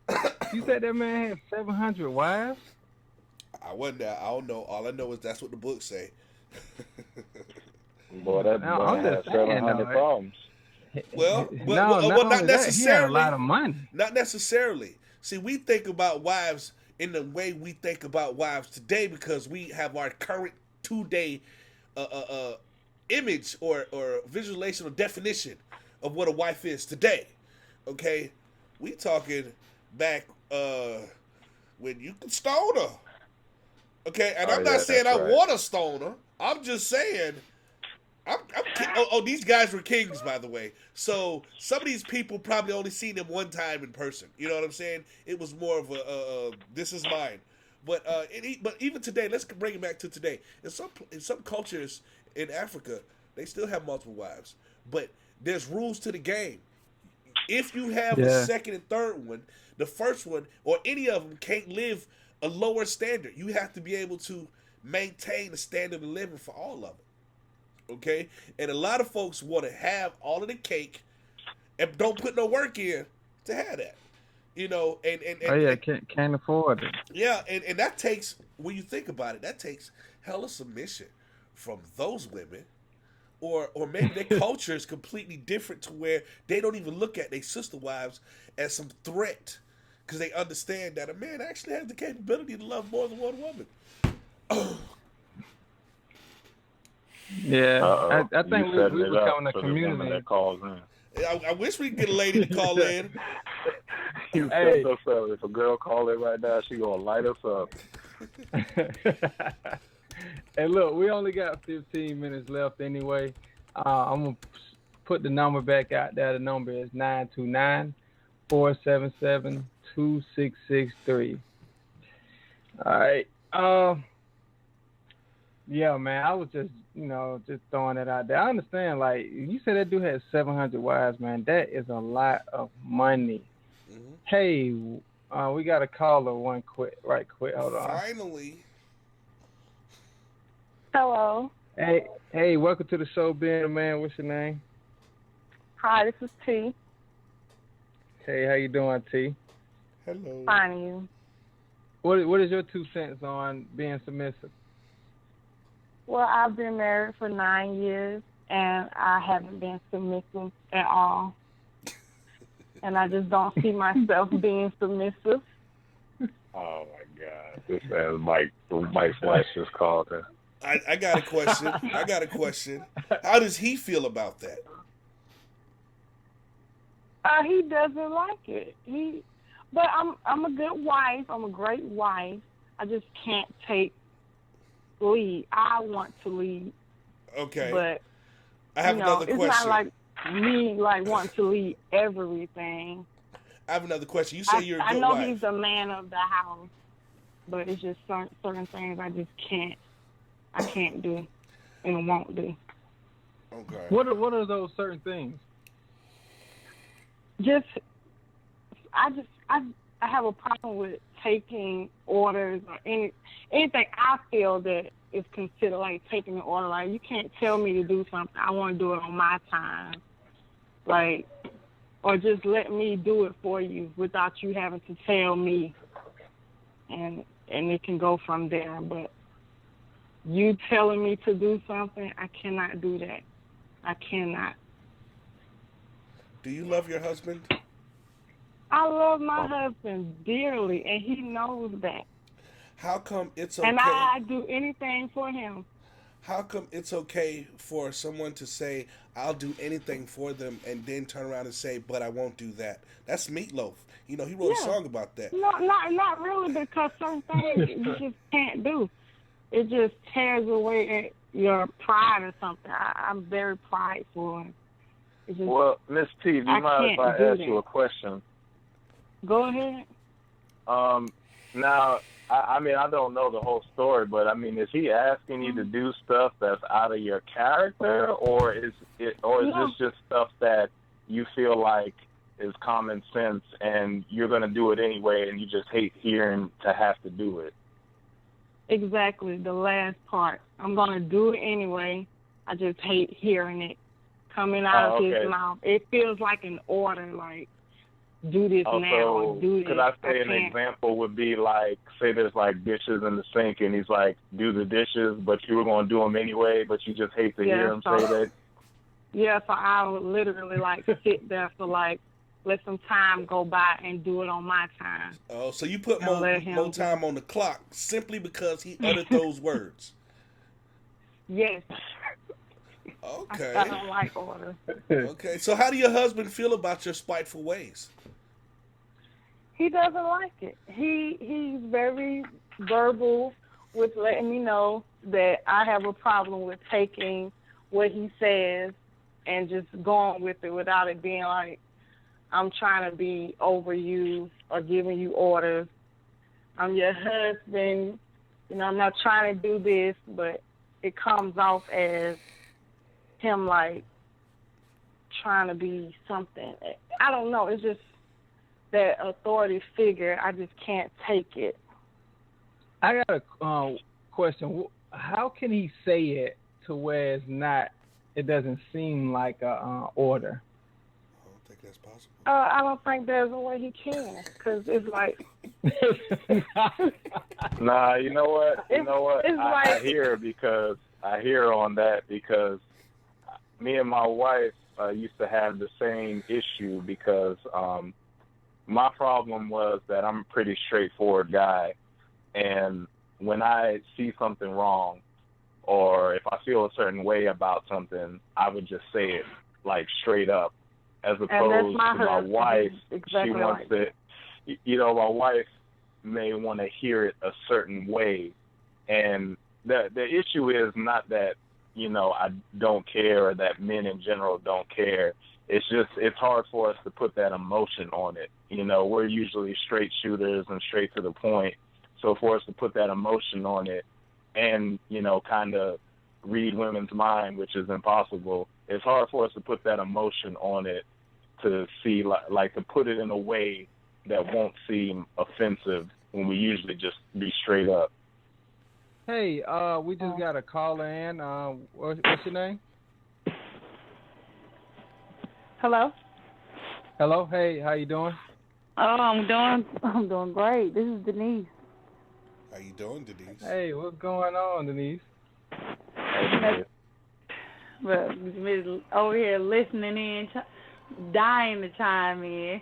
you said that man had 700 wives? I wasn't there. I don't know. All I know is that's what the books say. Boy, that boy has 700 problems. Well, not necessarily. He had a lot of money. Not necessarily. See, we think about wives in the way we think about wives today because we have our current 2-day image or visualization or definition of what a wife is today. Okay? We talking back when you could stone her. Okay? And I'm not saying I want to stone her. I'm just saying these guys were kings, by the way. So some of these people probably only seen them one time in person. You know what I'm saying? It was more of a this is mine. But even today, let's bring it back to today. In some cultures in Africa, they still have multiple wives. But there's rules to the game. If you have a second and third one, the first one or any of them can't live a lower standard. You have to be able to maintain the standard of living for all of them. Okay? And a lot of folks want to have all of the cake and don't put no work in to have that. You know, can't afford it. Yeah, and that takes, when you think about it, that takes hella submission from those women. Or maybe their culture is completely different to where they don't even look at their sister wives as some threat because they understand that a man actually has the capability to love more than one woman. Yeah, I think we becoming a community. That calls in. I wish we could get a lady to call in. Hey. If a girl call in right now, she gonna light us up. Hey, look, we only got 15 minutes left anyway. I'm going to put the number back out there. The number is 929-477-2663. All right. Yeah, man, I was just throwing it out there. I understand, like, you said that dude had 700 wives, man. That is a lot of money. Mm-hmm. Hey, we got a caller right quick. Hold on. Finally. Hello. Hey, welcome to the show, Ben, man. What's your name? Hi, this is T. Hey, how you doing, T? Hello. Fine, you? What is your 2 cents on being submissive? Well, I've been married for 9 years, and I haven't been submissive at all. And I just don't see myself being submissive. Oh my God! This man Mike Flash just called her. I got a question. How does he feel about that? He doesn't like it. But I'm a good wife. I'm a great wife. I just can't take lead. I want to lead. Okay. But I have another question. It's not like me wanting to lead everything. I have another question. You say you're a good wife. I know he's the man of the house, but it's just certain things I just can't. I can't do and won't do. Okay. What are those certain things? I have a problem with taking orders or anything I feel that is considered like taking an order. Like, you can't tell me to do something. I want to do it on my time. Like, or just let me do it for you without you having to tell me. And it can go from there. But you telling me to do something, I cannot do that. I cannot. Do you love your husband? I love my husband dearly, and he knows that. How come it's okay? And I do anything for him. How come it's okay for someone to say, I'll do anything for them, and then turn around and say, but I won't do that? That's Meatloaf. He wrote a song about that. No, not really, because certain things you just can't do. It just tears away at your pride or something. I'm very prideful. Well, Miss T, do you mind if I ask you a question? Go ahead. Now, I don't know the whole story, but is he asking you to do stuff that's out of your character, or is this just stuff that you feel like is common sense and you're going to do it anyway, and you just hate hearing to have to do it? Exactly, the last part. I'm going to do it anyway. I just hate hearing it coming out of his mouth. It feels like an order, like, do this now or do this. Could I say an example would be like, say there's like dishes in the sink and he's like, do the dishes, but you were going to do them anyway, but you just hate to hear him say that? Yeah, so I would literally like sit there for like, let some time go by and do it on my time. Oh, so you put more time on the clock simply because he uttered those words? Yes. Okay. I don't like order. Okay, so how do your husband feel about your spiteful ways? He doesn't like it. He's very verbal with letting me know that I have a problem with taking what he says and just going with it without it being like I'm trying to be over you or giving you orders. I'm your husband. I'm not trying to do this, but it comes off as him like trying to be something. I don't know. It's just that authority figure. I just can't take it. I got a question. How can he say it to where it doesn't seem like a order? I don't think that's possible. I don't think there's a way he can, because it's like... Nah, you know what? I hear on that because me and my wife used to have the same issue because my problem was that I'm a pretty straightforward guy, and when I see something wrong or if I feel a certain way about something, I would just say it like straight up, as opposed to my wife. Exactly, she wants it. My wife may want to hear it a certain way, and the issue is not that I don't care or that men in general don't care. It's just it's hard for us to put that emotion on it. We're usually straight shooters and straight to the point. So for us to put that emotion on it and, kind of read women's mind, which is impossible, it's hard for us to put that emotion on it to see, like to put it in a way that won't seem offensive when we usually just be straight up. Hey, we just got a caller in. What's your name? Hello? Hello. Hey, how you doing? Oh, I'm doing great. This is Denise. How you doing, Denise? Hey, what's going on, Denise? But Miss over here listening in, dying to chime in.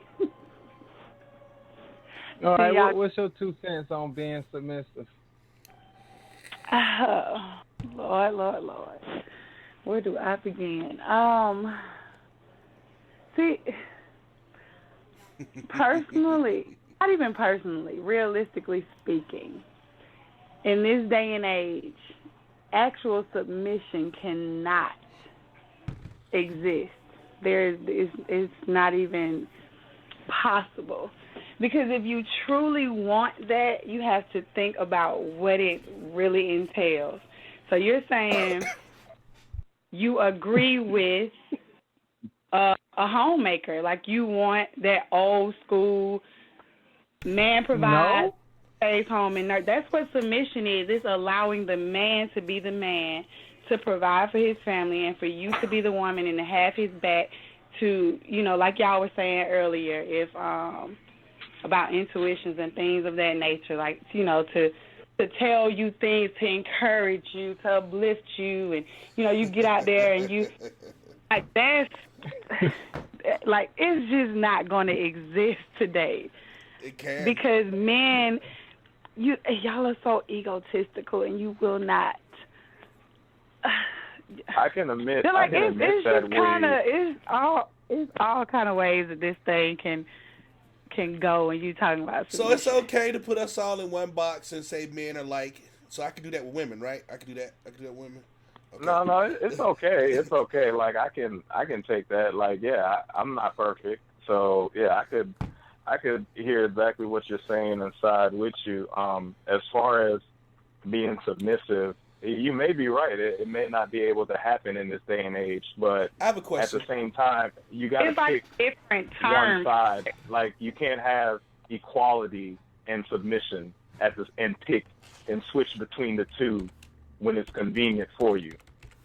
All right, y'all- what's your 2 cents on being submissive? Oh, Lord. Where do I begin? See, personally, not even personally, realistically speaking, in this day and age, actual submission cannot exist. It's not even possible. Because if you truly want that, you have to think about what it really entails. So you're saying you agree with a homemaker, like you want that old school man provides, stays home and nurse. That's what submission is. It's allowing the man to be the man, to provide for his family, and for you to be the woman and to have his back to, like y'all were saying earlier, if about intuitions and things of that nature, like, to tell you things, to encourage you, to uplift you, and, you get out there and you, like, that's, like, it's just not going to exist today. It can. Because men, y'all are so egotistical, and you will not. I can admit, Like, it's just that kind of, way. it's all kind of ways that this thing can go, and you talking about So it's okay to put us all in one box and say men are like. So I can do that with women, right? I can do that. I can do that with women. Okay. No, it's okay. It's okay. Like I can take that. Like, yeah, I'm not perfect, so yeah, I could hear exactly what you're saying and side with you. As far as being submissive, you may be right. It may not be able to happen in this day and age, but I have a question. at the same time, you got to pick different one terms. side. Like, you can't have equality and submission and pick and switch between the two when it's convenient for you.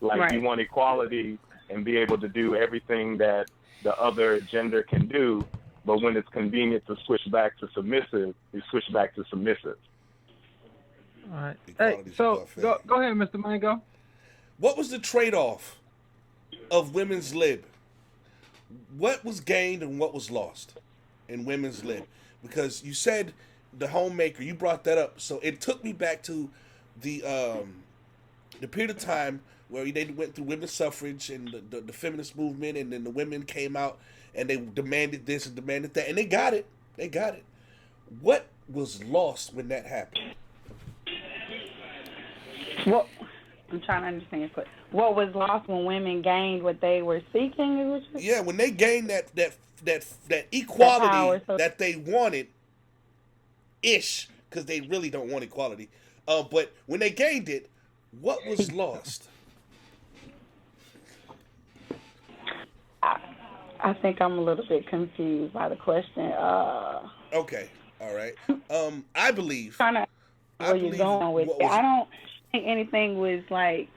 Like, Right. You want equality and be able to do everything that the other gender can do, but when it's convenient to switch back to submissive, you switch back to submissive. All right. Hey, Equality's so buffet. go ahead, Mr. Mango. What was the trade-off of women's lib? What was gained and what was lost in women's lib? Because you said the homemaker, you brought that up, so it took me back to the period of time where they went through women's suffrage and the feminist movement, and then the women came out and they demanded this and demanded that, and they got it. They got it. What was lost when that happened? What I'm trying to understand your question. What was lost when women gained what they were seeking? Is what Yeah, when they gained that equality that they wanted, because they really don't want equality. But when they gained it, what was lost? I think I'm a little bit confused by the question. Okay, all right. I believe. Kind of where you're going with it. I don't think anything was like.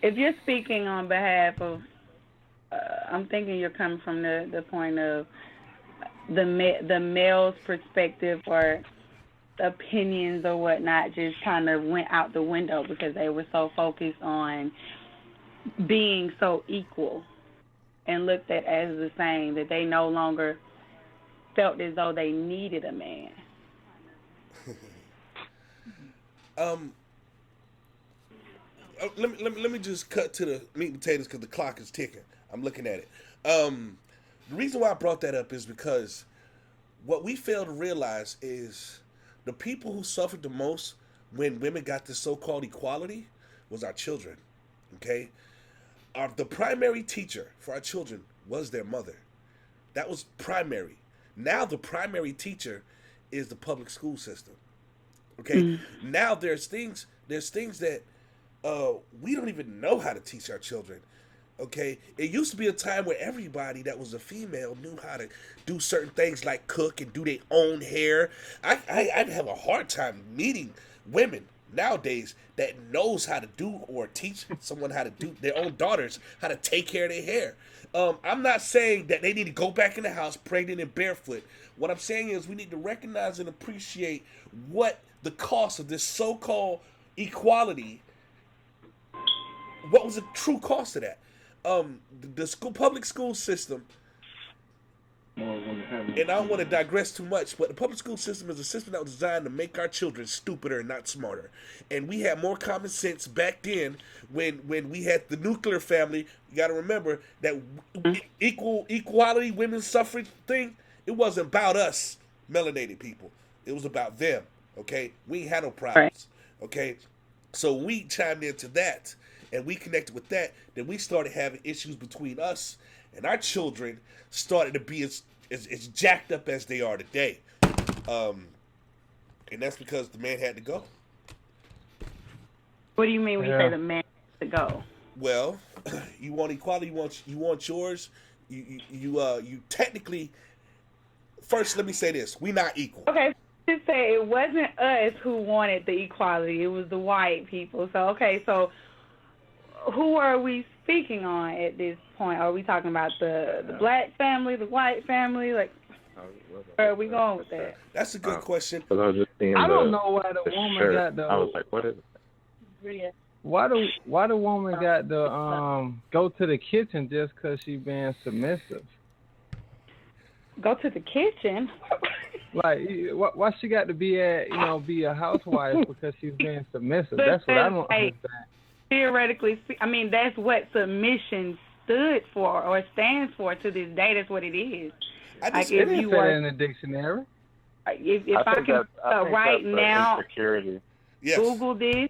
If you're speaking on behalf of, I'm thinking you're coming from the point of the male's perspective or opinions or whatnot just kind of went out the window because they were so focused on being so equal and looked at as the same that they no longer felt as though they needed a man. Let me just cut to the meat and potatoes because the clock is ticking. I'm looking at it. The reason why I brought that up is because what we fail to realize is the people who suffered the most when women got this so-called equality was our children. Okay? The primary teacher for our children was their mother. That was primary. Now the primary teacher is the public school system. Okay? Now there's things that we don't even know how to teach our children. Okay? It used to be a time where everybody that was a female knew how to do certain things like cook and do their own hair. I'd have a hard time meeting women nowadays that knows how to do or teach someone how to do their own daughters how to take care of their hair. I'm not saying that they need to go back in the house pregnant and barefoot. What I'm saying is we need to recognize and appreciate what the cost of this so-called equality. What was the true cost of that? The public school system. And I don't want to digress too much, but the public school system is a system that was designed to make our children stupider and not smarter. And we had more common sense back then when we had the nuclear family. You got to remember that equality, women's suffrage thing, it wasn't about us, melanated people. It was about them, okay? We ain't had no problems, okay? So we chimed into that, and we connected with that. Then we started having issues between us, and our children started to be as jacked up as they are today. And that's because the man had to go. What do you mean when you say the man had to go? Well, you want equality, you want yours. You technically, first let me say this, we not equal. Okay, just say it wasn't us who wanted the equality, it was the white people. So so who are we speaking on at this point? Are we talking about the black family, the white family? Like, where are we going with that? That's a good question. I was just seeing I don't know why the woman shirt. got the. I was like, what is it? Why the woman got the go to the kitchen just because she being submissive? Go to the kitchen? Like, why she got to be a housewife because she's being submissive? That's what I don't understand. Theoretically, I mean, that's what submission stood for or stands for to this day. That's what it is. I just didn't say that in the dictionary. If I can right now, insecurity. Yes. Google this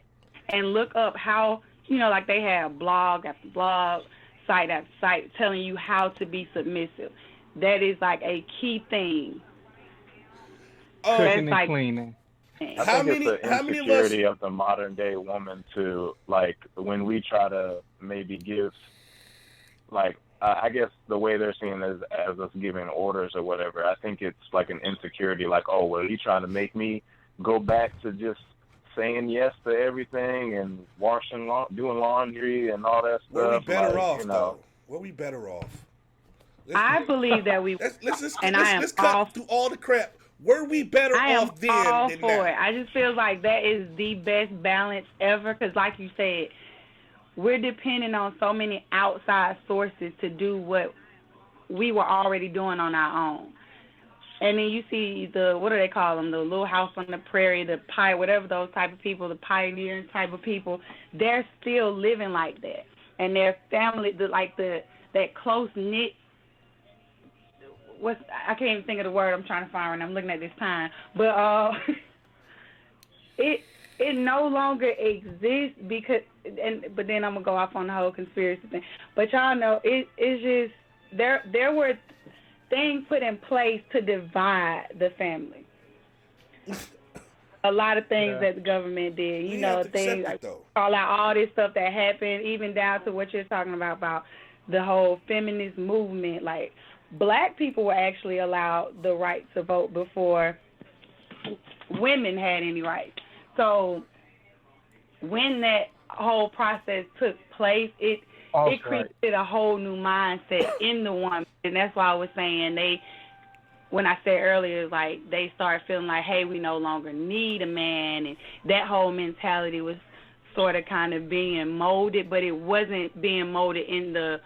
and look up how, like they have blog after blog, site after site telling you how to be submissive. That is like a key thing. Cooking and cleaning. I think it's the insecurity of the modern day woman to, like, when we try to maybe give, like, I guess the way they're seeing it as us giving orders or whatever, I think it's like an insecurity, like, oh, well, you trying to make me go back to just saying yes to everything and doing laundry and all that stuff. Were we better like, off, though? Were we better off? I believe that we let's cut through all the crap. Were we better off then than now? It. I just feel like that is the best balance ever because, like you said, we're depending on so many outside sources to do what we were already doing on our own. And then you see what do they call them, the Little House on the Prairie, whatever those type of people, the pioneering type of people, they're still living like that. And their family, that close-knit, I can't even think of the word I'm trying to find right now. I'm looking at this time. But it no longer exists but then I'm going to go off on the whole conspiracy thing. But y'all know, it's just, there were things put in place to divide the family. A lot of things that the government did, things like call out all this stuff that happened, even down to what you're talking about the whole feminist movement. Like, black people were actually allowed the right to vote before women had any rights. So when that whole process took place, it created a whole new mindset in the woman. And that's why I was saying when I said earlier, like, they started feeling like, hey, we no longer need a man. And that whole mentality was sort of kind of being molded, but it wasn't being molded in the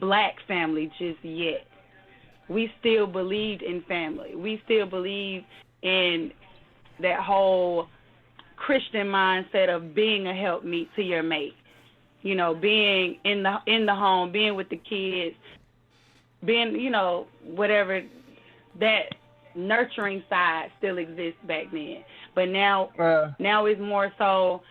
black family just yet. We still believed in family. We still believed in that whole Christian mindset of being a helpmeet to your mate. Being in the home, being with the kids, being, whatever, that nurturing side still exists back then. But now it's more so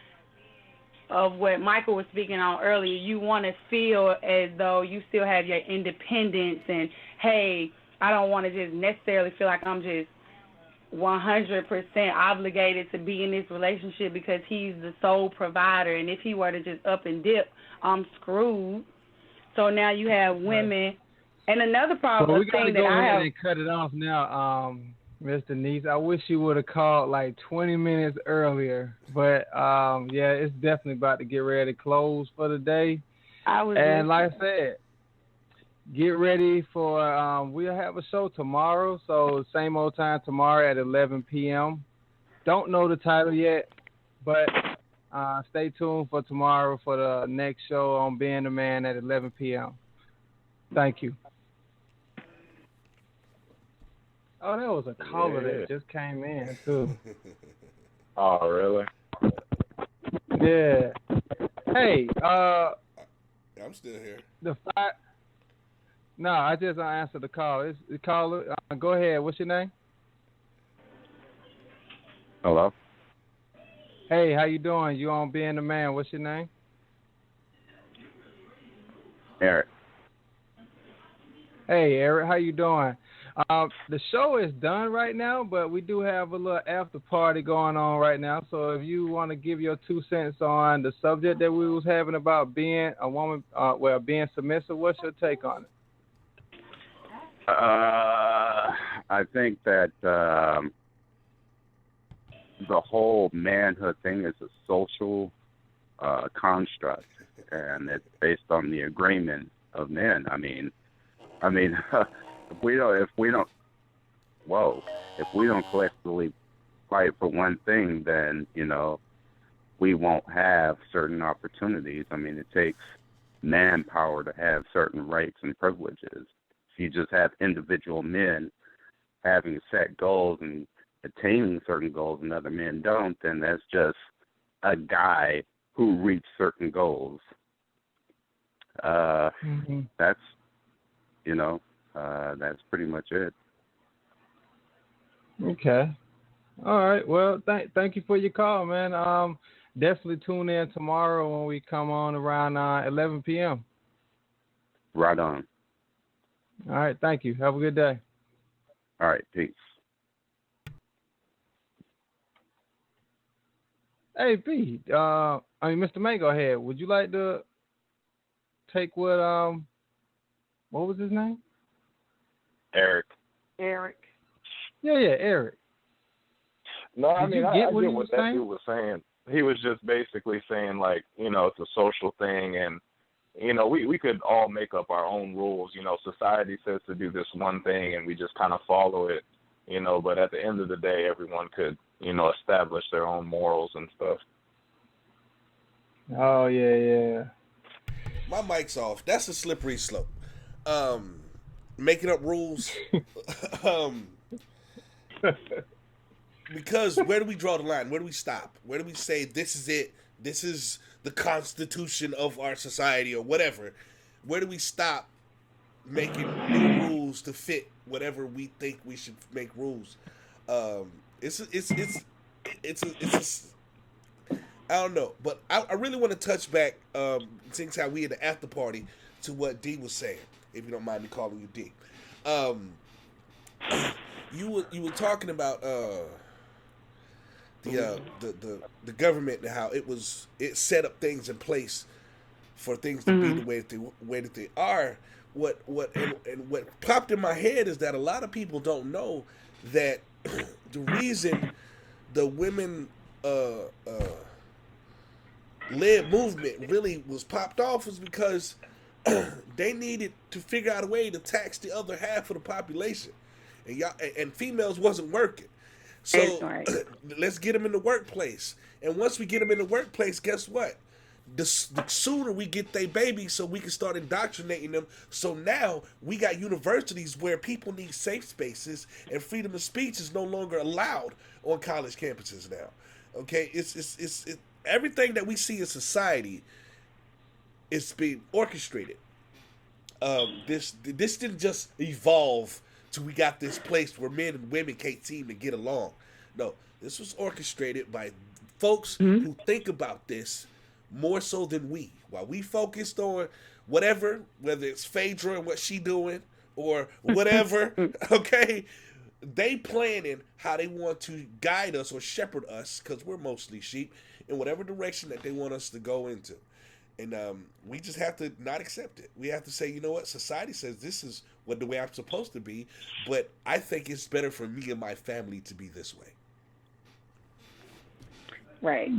of what Michael was speaking on earlier. You want to feel as though you still have your independence and, hey, I don't want to just necessarily feel like I'm just 100% obligated to be in this relationship because he's the sole provider. And if he were to just up and dip, I'm screwed. So now you have women. And another problem we got to thing go that I ahead have. and cut it off now. Miss Denise. I wish you would have called like 20 minutes earlier, but yeah, it's definitely about to get ready to close for the day. I was And listening. like I said, get ready for we'll have a show tomorrow. So same old time tomorrow at 11 p.m. Don't know the title yet, but stay tuned for tomorrow for the next show on Being the Man at 11 p.m. Thank you. Oh, that was a caller that just came in too. Oh, really? Yeah. Hey, I'm still here. the five. No, I just answered the call. It's the caller. Go ahead. What's your name? Hello? Hey, how you doing? You on Being the Man? What's your name? Eric. Hey, Eric. How you doing? The show is done right now, but we do have a little after party going on right now. So if you want to give your 2 cents on the subject that we was having about being a woman, being submissive, what's your take on it? I think that the whole manhood thing is a social construct, and it's based on the agreement of men. I mean, if we don't collectively fight for one thing, then we won't have certain opportunities. I mean, it takes manpower to have certain rights and privileges. If you just have individual men having set goals and attaining certain goals and other men don't, then that's just a guy who reached certain goals. That's that's pretty much it. Okay. All right. Well, thank you for your call, man. Definitely tune in tomorrow when we come on around 11 p.m. Right on. All right. Thank you. Have a good day. All right. Peace. Hey, B. Mr. May, go ahead. Would you like to take what was his name? Eric. Eric. Yeah, Eric. No, I Did mean, you get I what get he what was that saying? dude was saying. He was just basically saying, like, it's a social thing, and, we could all make up our own rules. Society says to do this one thing, and we just kind of follow it, but at the end of the day, everyone could, establish their own morals and stuff. Oh, yeah. My mic's off. That's a slippery slope. Making up rules. Because where do we draw the line? Where do we stop? Where do we say this is it? This is the constitution of our society or whatever. Where do we stop making new rules to fit whatever we think we should make rules? It's I don't know, but I really want to touch back, since how we in the after party, to what D was saying. If you don't mind me calling you D, you were talking about the government and how it set up things in place for things to be the way that they are. What popped in my head is that a lot of people don't know that the reason the women led movement really was popped off was because they needed to figure out a way to tax the other half of the population, and females wasn't working. So right. Let's get them in the workplace, and once we get them in the workplace, guess what? The sooner we get their babies, so we can start indoctrinating them. So now we got universities where people need safe spaces, and freedom of speech is no longer allowed on college campuses now. Okay, it's everything that we see in society is being orchestrated. This didn't just evolve to we got this place where men and women can't seem to get along. No, this was orchestrated by folks who think about this more so than we. While we focused on whatever, whether it's Phaedra and what she doing or whatever, okay, they planning how they want to guide us or shepherd us, because we're mostly sheep, in whatever direction that they want us to go into. And we just have to not accept it. We have to say, you know what? Society says this is the way I'm supposed to be, but I think it's better for me and my family to be this way. Right.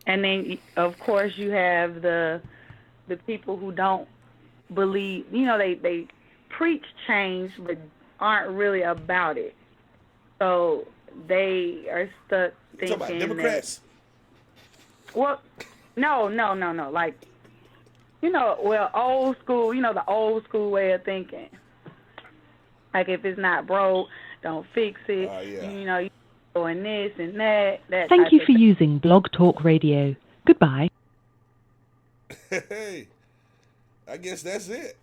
And then, of course, you have the people who don't believe, they preach change but aren't really about it. So they are stuck thinking about Democrats? Well, no. Like, old school, the old school way of thinking. Like, if it's not broke, don't fix it. Yeah. You doing this and that. Thank you for using Blog Talk Radio. Goodbye. Hey, I guess that's it.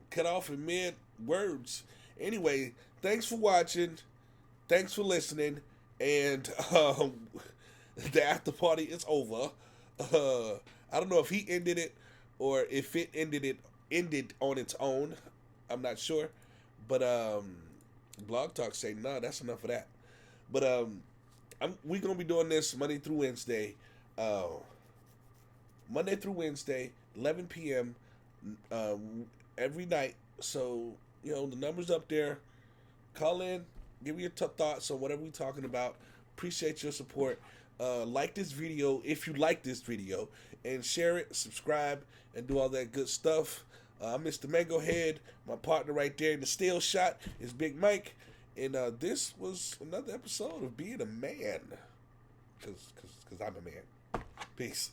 Cut off in mid words. Anyway, thanks for watching. Thanks for listening. And the after party is over. I don't know if he ended it or if it ended on its own. I'm not sure. But Blog Talk say, nah, that's enough of that. But we're going to be doing this Monday through Wednesday. Monday through Wednesday, 11 p.m. Every night. So, the number's up there. Call in. Give me your thoughts on whatever we're talking about. Appreciate your support. Like this video if you like this video. And share it, subscribe, and do all that good stuff. I'm Mr. Mango Head. My partner right there in the still shot is Big Mike. And this was another episode of Being a Man. Because I'm a man. Peace.